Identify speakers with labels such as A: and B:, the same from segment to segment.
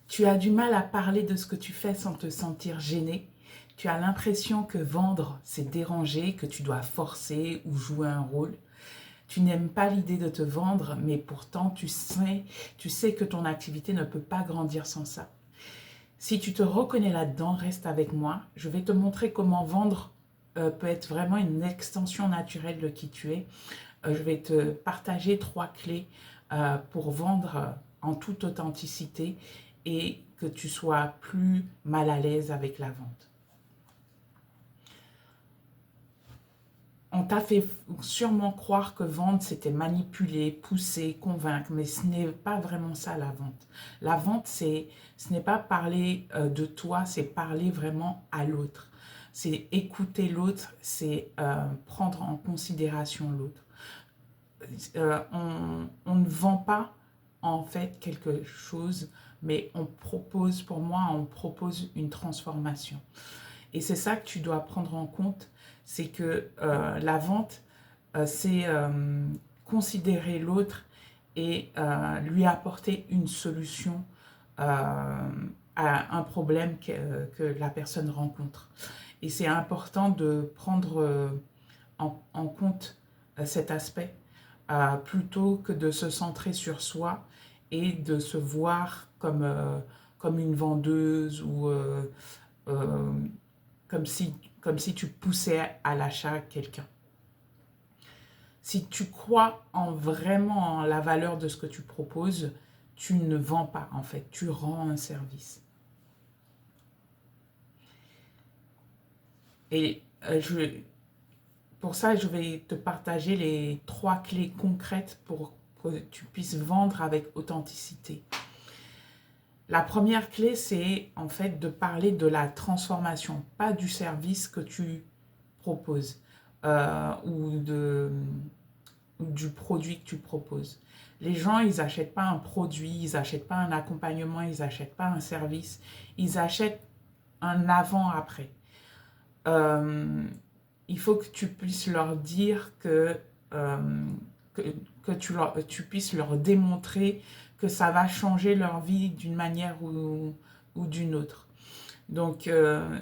A: Tu as du mal à parler de ce que tu fais sans te sentir gêné. Tu as l'impression que vendre, c'est déranger, que tu dois forcer ou jouer un rôle. Tu n'aimes pas l'idée de te vendre, mais pourtant tu sais que ton activité ne peut pas grandir sans ça. Si tu te reconnais là-dedans, reste avec moi. Je vais te montrer comment vendre peut être vraiment une extension naturelle de qui tu es. Je vais te partager 3 clés pour vendre en toute authenticité et que tu sois plus mal à l'aise avec la vente. On t'a fait sûrement croire que vendre, c'était manipuler, pousser, convaincre, mais ce n'est pas vraiment ça la vente. La vente, ce n'est pas parler de toi, c'est parler vraiment à l'autre. C'est écouter l'autre, c'est prendre en considération l'autre. On ne vend pas en fait quelque chose, mais pour moi, on propose une transformation. Et c'est ça que tu dois prendre en compte, c'est que la vente, c'est considérer l'autre et lui apporter une solution à un problème que la personne rencontre. Et c'est important de prendre en compte cet aspect plutôt que de se centrer sur soi et de se voir comme une vendeuse ou euh, comme si tu poussais à l'achat quelqu'un. Si tu crois vraiment en la valeur de ce que tu proposes, tu ne vends pas en fait, tu rends un service. Et pour ça, je vais te partager les 3 clés concrètes pour que tu puisses vendre avec authenticité. La première clé, c'est en fait de parler de la transformation, pas du service que tu proposes ou du produit que tu proposes. Les gens, ils n'achètent pas un produit, ils n'achètent pas un accompagnement, ils n'achètent pas un service, ils achètent un avant-après. Euh, il faut que tu puisses leur dire euh, que, tu puisses leur démontrer que ça va changer leur vie d'une manière ou d'une autre. Donc,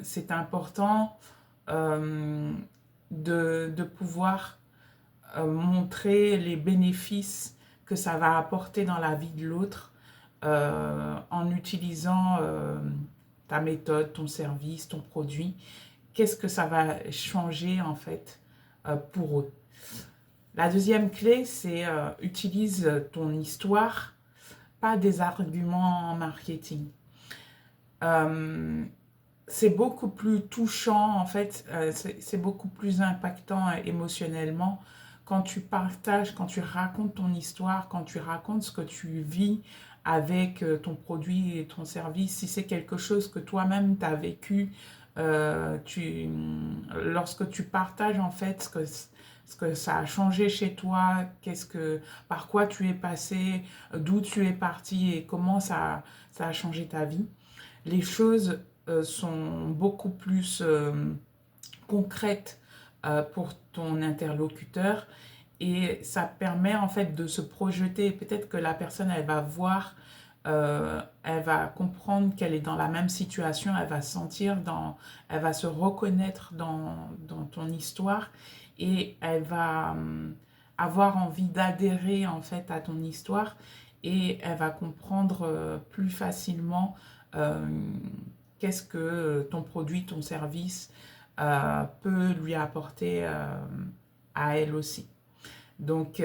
A: c'est important euh, de pouvoir montrer les bénéfices que ça va apporter dans la vie de l'autre en utilisant ta méthode, ton service, ton produit. Qu'est-ce que ça va changer en fait pour eux? La deuxième clé, c'est utilise ton histoire, pas des arguments en marketing. C'est beaucoup plus touchant, en fait, c'est beaucoup plus impactant émotionnellement quand tu partages, quand tu racontes ton histoire, quand tu racontes ce que tu vis avec ton produit et ton service. Si c'est quelque chose que toi-même tu as vécu, lorsque tu partages en fait ce que ça a changé chez toi, par quoi tu es passé, d'où tu es parti et comment ça a changé ta vie, les choses sont beaucoup plus concrètes pour ton interlocuteur et ça permet en fait de se projeter. Peut-être que la personne, elle va voir, elle va comprendre qu'elle est dans la même situation, elle va se reconnaître dans ton histoire et elle va avoir envie d'adhérer en fait à ton histoire et elle va comprendre plus facilement euh, qu'est-ce que ton produit, ton service peut lui apporter à elle aussi. Donc,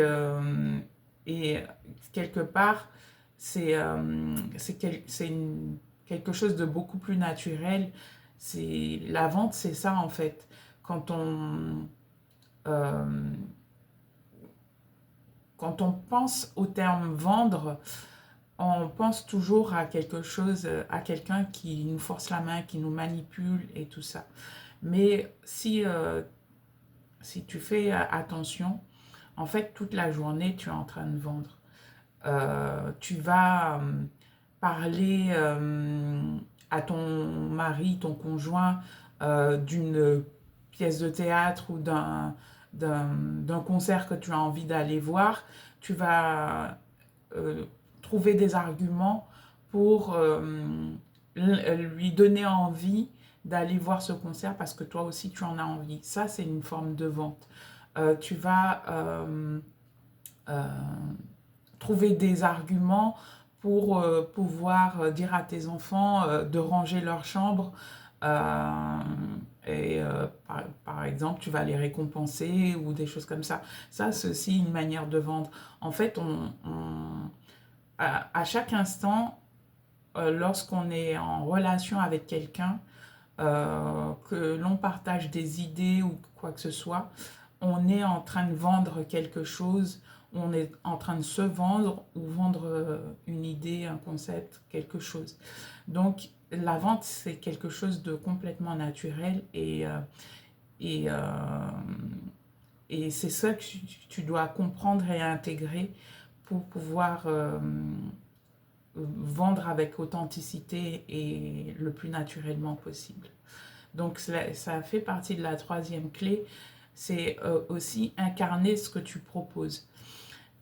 A: et quelque part, quelque chose de beaucoup plus naturel. La vente, c'est ça en fait. Euh, quand on pense au terme vendre, on pense toujours à quelque chose, à quelqu'un qui nous force la main, qui nous manipule et tout ça. Mais si tu fais attention, en fait, toute la journée, tu es en train de vendre. Tu vas parler à ton mari, ton conjoint, d'une pièce de théâtre ou d'un concert que tu as envie d'aller voir. Tu vas trouver des arguments pour lui donner envie d'aller voir ce concert parce que toi aussi tu en as envie. Ça, c'est une forme de vente. Tu vas euh, trouver des arguments pour pouvoir dire à tes enfants de ranger leur chambre. euh, par exemple, tu vas les récompenser ou des choses comme ça. Ça, c'est aussi une manière de vendre. En fait, à chaque instant, lorsqu'on est en relation avec quelqu'un, que l'on partage des idées ou quoi que ce soit, on est en train de vendre quelque chose, on est en train de se vendre ou vendre une idée, un concept, quelque chose. Donc la vente, c'est quelque chose de complètement naturel et, euh, et c'est ça que tu dois comprendre et intégrer pour pouvoir vendre avec authenticité et le plus naturellement possible. Donc ça fait partie de la troisième clé, c'est aussi incarner ce que tu proposes.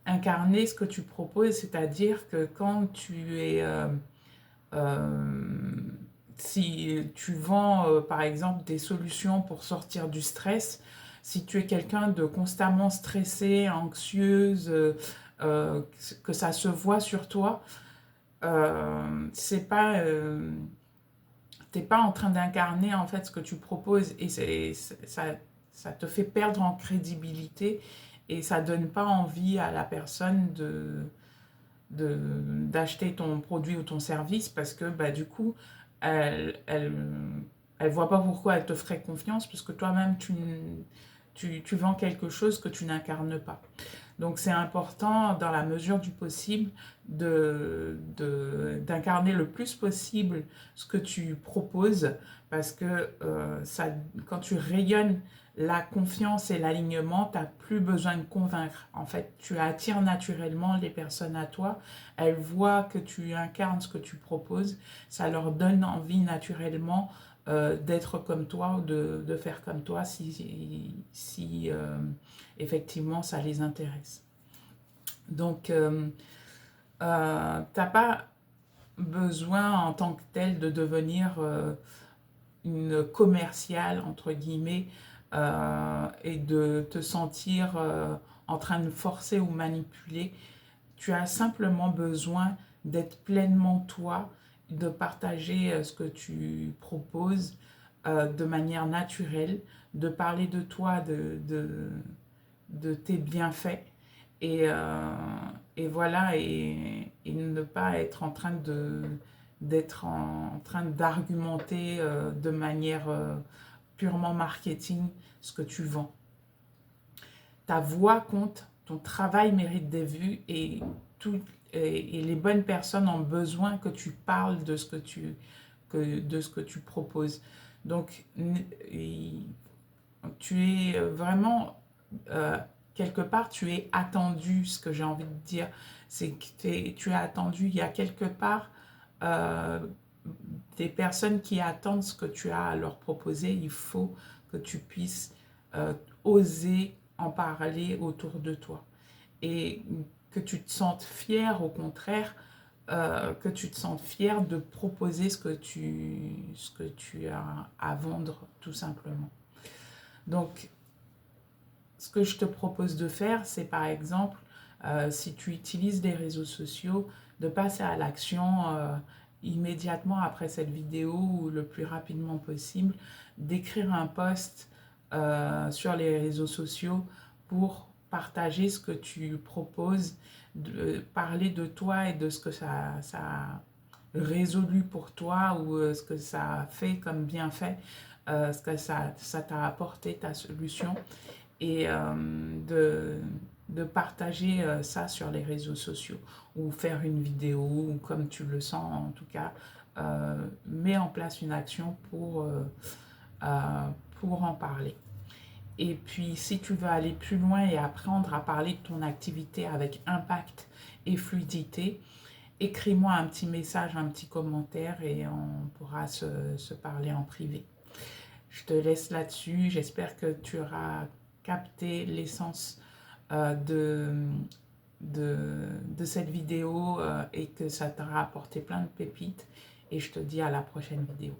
A: Incarner ce que tu proposes, c'est-à-dire que quand tu es... si tu vends par exemple des solutions pour sortir du stress, si tu es quelqu'un de constamment stressé, anxieuse, que ça se voit sur toi, c'est pas t'es pas en train d'incarner en fait ce que tu proposes et ça te fait perdre en crédibilité et ça donne pas envie à la personne d'acheter ton produit ou ton service parce que bah, du coup elle voit pas pourquoi elle te ferait confiance puisque toi-même tu vends quelque chose que tu n'incarnes pas. Donc c'est important dans la mesure du possible d'incarner le plus possible ce que tu proposes parce que quand tu rayonnes la confiance et l'alignement, tu n'as plus besoin de convaincre. En fait, tu attires naturellement les personnes à toi. Elles voient que tu incarnes ce que tu proposes. Ça leur donne envie naturellement d'être comme toi ou de faire comme toi si effectivement ça les intéresse. Donc, t'as pas besoin en tant que tel de devenir une commerciale, entre guillemets, et de te sentir en train de forcer ou manipuler. Tu as simplement besoin d'être pleinement toi, de partager ce que tu proposes de manière naturelle, de parler de toi, de tes bienfaits et voilà et ne pas être en train d'être en train d'argumenter de manière purement marketing ce que tu vends. Ta voix compte, ton travail mérite des vues et les bonnes personnes ont besoin que tu parles de ce de ce que tu proposes. Donc, tu es vraiment, euh, quelque part, tu es attendu, ce que j'ai envie de dire, c'est que tu es attendu. Il y a quelque part euh, des personnes qui attendent ce que tu as à leur proposer. Il faut que tu puisses oser en parler autour de toi. Et que tu te sentes fier, au contraire, que tu te sentes fier de proposer ce que tu as à vendre, tout simplement. Donc, ce que je te propose de faire, c'est par exemple, si tu utilises les réseaux sociaux, de passer à l'action immédiatement après cette vidéo ou le plus rapidement possible, d'écrire un post sur les réseaux sociaux pour partager ce que tu proposes, de parler de toi et de ce que ça a résolu pour toi ou ce que ça a fait comme bienfait, ce que ça t'a apporté, ta solution et de partager ça sur les réseaux sociaux ou faire une vidéo ou comme tu le sens en tout cas, mets en place une action pour en parler. Et puis si tu veux aller plus loin et apprendre à parler de ton activité avec impact et fluidité, écris-moi un petit message, un petit commentaire et on pourra se parler en privé. Je te laisse là-dessus. J'espère que tu auras capté l'essence de, de cette vidéo et que ça t'aura apporté plein de pépites. Et je te dis à la prochaine vidéo.